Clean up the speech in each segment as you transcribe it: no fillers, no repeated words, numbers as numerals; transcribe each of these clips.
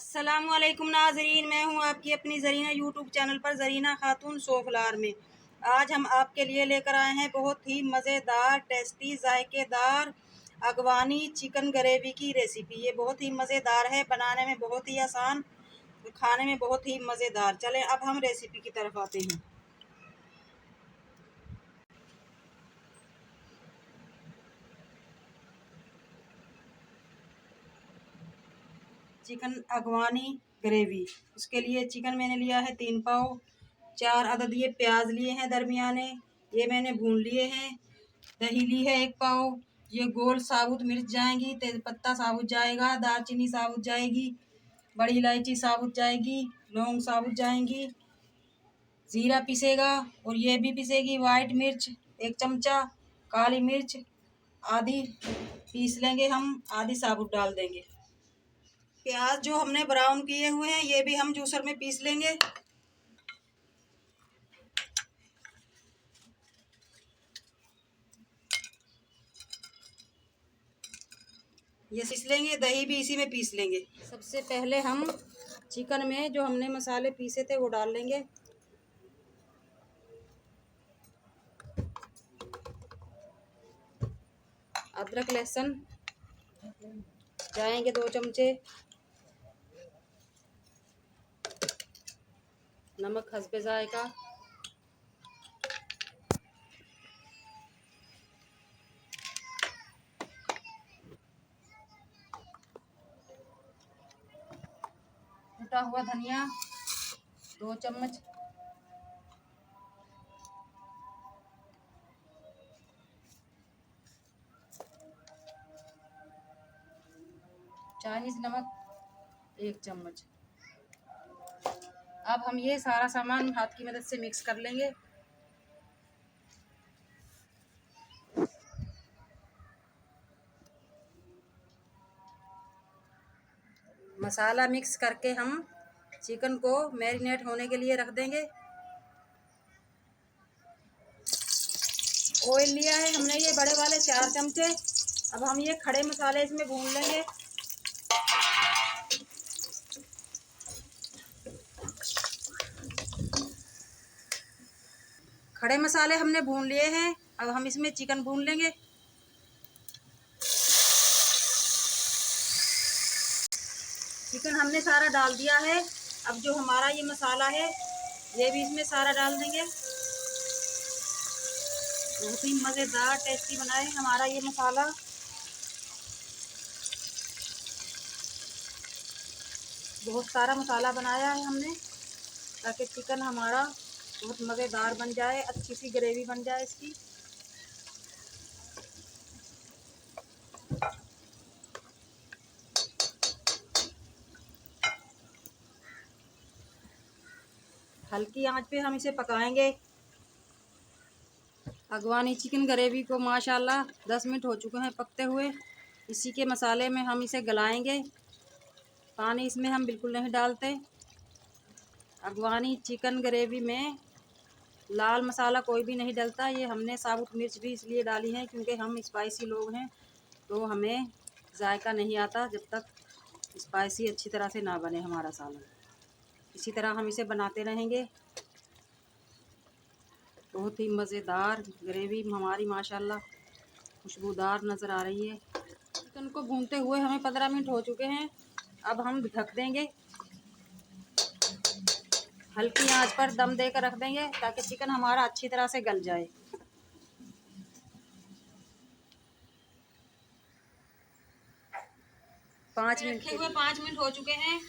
अस्सलामुअलैकुम नाजरीन, मैं हूं आपकी अपनी जरीना यूट्यूब चैनल पर जरीना खातून सोफलार में। आज हम आपके लिए लेकर आए हैं बहुत ही मज़ेदार, टेस्टी, जायकेदार अगवानी चिकन ग्रेवी की रेसिपी। ये बहुत ही मज़ेदार है, बनाने में बहुत ही आसान, खाने में बहुत ही मज़ेदार। चलें अब हम रेसिपी की तरफ आते हैं। चिकन अगवानी ग्रेवी, उसके लिए चिकन मैंने लिया है 3 पाव। 4 अदद ये प्याज लिए हैं दरमियाने, ये मैंने भून लिए हैं। दही ली है 1 पाव। ये गोल साबुत मिर्च जाएंगी, तेज़पत्ता साबुत जाएगा, दालचीनी साबुत जाएगी, बड़ी इलायची साबुत जाएगी, लौंग साबुत जाएंगी, ज़ीरा पिसेगा और ये भी पिसेगी। वाइट मिर्च 1 चमचा, काली मिर्च आधी पीस लेंगे हम, आधी साबुत डाल देंगे। प्याज जो हमने ब्राउन किए हुए हैं ये भी हम जूसर में पीस लेंगे। ये पीस लेंगे, दही भी इसी में पीस लेंगे। सबसे पहले हम चिकन में जो हमने मसाले पीसे थे वो डाल लेंगे। अदरक लहसुन जाएंगे 2 चमचे। नमक हस्बे जायका। कुटा हुआ धनिया 2 चम्मच। चाइनीज नमक 1 चम्मच। अब हम ये सारा सामान हाथ की मदद से मिक्स कर लेंगे। मसाला मिक्स करके हम चिकन को मैरिनेट होने के लिए रख देंगे। ऑयल लिया है हमने ये बड़े वाले 4 चमचे। अब हम ये खड़े मसाले इसमें भून लेंगे। खड़े मसाले हमने भून लिए हैं, अब हम इसमें चिकन भून लेंगे। चिकन हमने सारा डाल दिया है। अब जो हमारा ये मसाला है ये भी इसमें सारा डाल देंगे। बहुत ही मज़ेदार टेस्टी बना है हमारा ये मसाला। बहुत सारा मसाला बनाया है हमने ताकि चिकन हमारा बहुत मज़ेदार बन जाए, अच्छी सी ग्रेवी बन जाए इसकी। हल्की आंच पे हम इसे पकाएंगे। अगवानी चिकन ग्रेवी को माशाल्लाह 10 मिनट हो चुके हैं पकते हुए। इसी के मसाले में हम इसे गलाएंगे। पानी इसमें हम बिल्कुल नहीं डालते। अगवानी चिकन ग्रेवी में लाल मसाला कोई भी नहीं डलता। ये हमने साबुत मिर्च भी इसलिए डाली है क्योंकि हम स्पाइसी लोग हैं, तो हमें जायका नहीं आता जब तक स्पाइसी अच्छी तरह से ना बने हमारा सालन। इसी तरह हम इसे बनाते रहेंगे। बहुत ही मज़ेदार ग्रेवी हमारी माशाल्लाह खुशबूदार नज़र आ रही है। चिकन को भूनते हुए हमें 15 मिनट हो चुके हैं। अब हम ढक देंगे, हल्की आंच पर दम देकर रख देंगे ताकि चिकन हमारा अच्छी तरह से गल जाए। 5 मिनट रखे हुए 5 मिनट हो चुके हैं।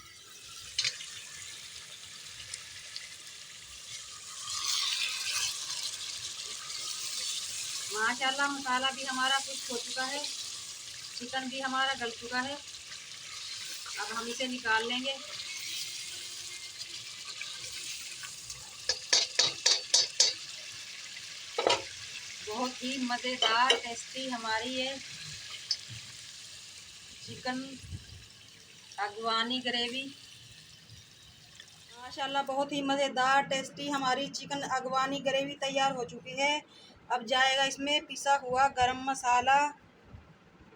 माशाल्लाह मसाला भी हमारा कुछ हो चुका है, चिकन भी हमारा गल चुका है। अब हम इसे निकाल लेंगे। बहुत ही मज़ेदार टेस्टी हमारी ये चिकन अगवानी ग्रेवी माशाल्लाह बहुत ही मज़ेदार टेस्टी हमारी चिकन अगवानी ग्रेवी तैयार हो चुकी है। अब जाएगा इसमें पिसा हुआ गरम मसाला।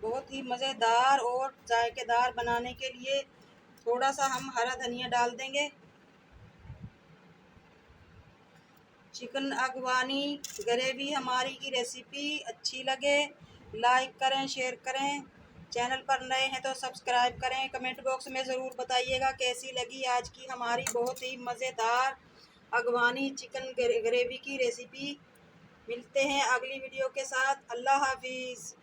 बहुत ही मज़ेदार और जायकेदार बनाने के लिए थोड़ा सा हम हरा धनिया डाल देंगे। चिकन अगवानी ग्रेवी हमारी की रेसिपी अच्छी लगे लाइक करें, शेयर करें। चैनल पर नए हैं तो सब्सक्राइब करें। कमेंट बॉक्स में ज़रूर बताइएगा कैसी लगी आज की हमारी बहुत ही मज़ेदार अगवानी चिकन ग्रेवी की रेसिपी। मिलते हैं अगली वीडियो के साथ। अल्लाह हाफिज़।